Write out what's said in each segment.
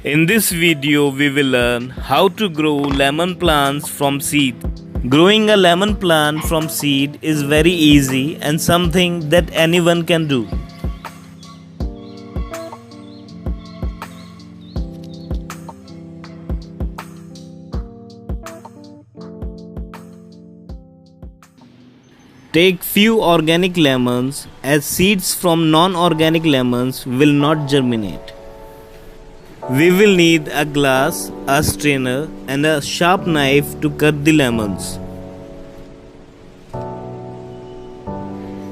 In this video, we will learn how to grow lemon plants from seed. Growing a lemon plant from seed is very easy and something that anyone can do. Take few organic lemons as seeds from non-organic lemons will not germinate. We will need a glass, a strainer and a sharp knife to cut the lemons.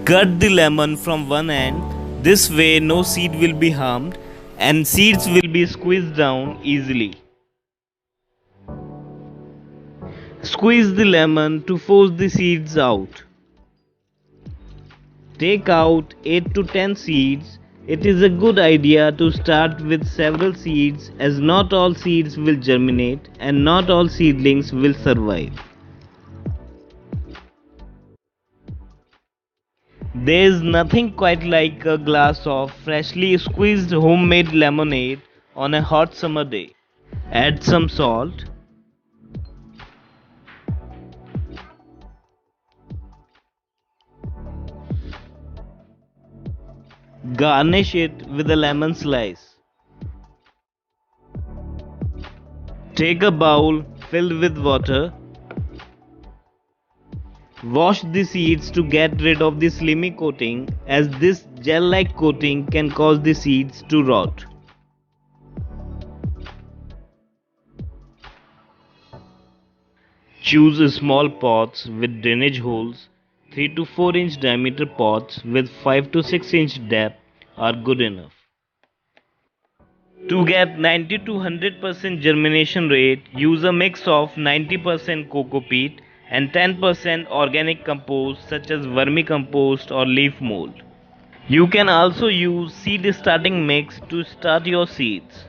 Cut the lemon from one end, this way no seed will be harmed and seeds will be squeezed down easily. Squeeze the lemon to force the seeds out. Take out 8 to 10 seeds. It is a good idea to start with several seeds as not all seeds will germinate and not all seedlings will survive. There is nothing quite like a glass of freshly squeezed homemade lemonade on a hot summer day. Add some salt. Garnish it with a lemon slice. Take a bowl filled with water. Wash the seeds to get rid of the slimy coating as this gel-like coating can cause the seeds to rot. Choose small pots with drainage holes. 3 to 4 inch diameter pots with 5 to 6 inch depth are good enough. To get 90 to 100% germination rate, use a mix of 90% coco peat and 10% organic compost such as vermicompost or leaf mold. You can also use seed starting mix to start your seeds.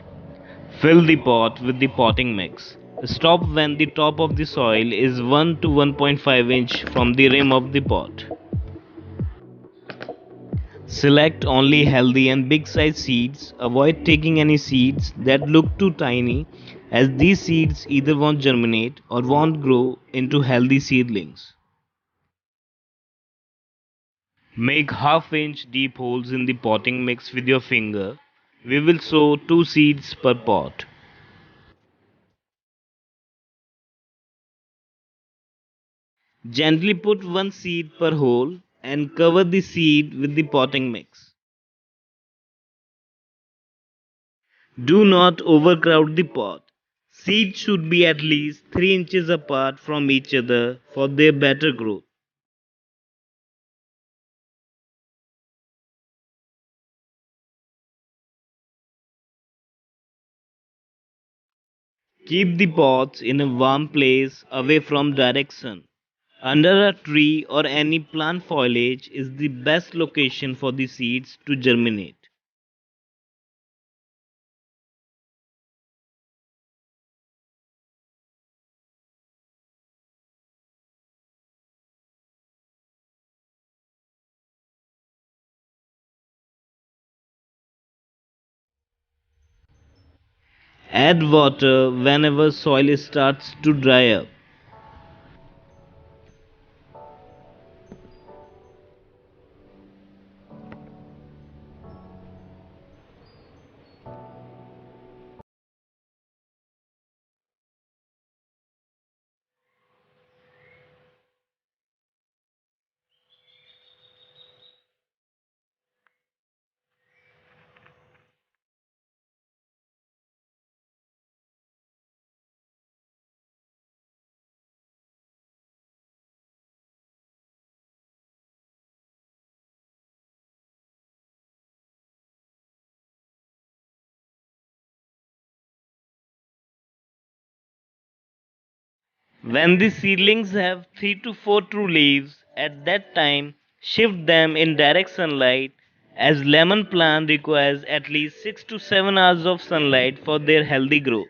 Fill the pot with the potting mix. Stop when the top of the soil is 1 to 1.5 inch from the rim of the pot. Select only healthy and big size seeds. Avoid taking any seeds that look too tiny as these seeds either won't germinate or won't grow into healthy seedlings. Make half-inch deep holes in the potting mix with your finger. We will sow 2 seeds per pot. Gently put 1 seed per hole and cover the seed with the potting mix. Do not overcrowd the pot. Seeds should be at least 3 inches apart from each other for their better growth. Keep the pots in a warm place away from direct sun. Under a tree or any plant foliage is the best location for the seeds to germinate. Add water whenever soil starts to dry up. When the seedlings have 3 to 4 true leaves, at that time shift them in direct sunlight as lemon plant requires at least 6 to 7 hours of sunlight for their healthy growth.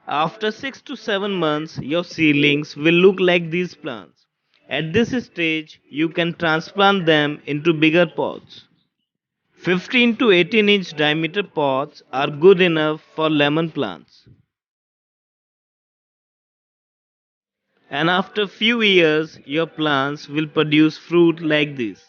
After 6 to 7 months, your seedlings will look like these plants. At this stage, you can transplant them into bigger pots. 15 to 18-inch diameter pots are good enough for lemon plants. And after few years, your plants will produce fruit like this.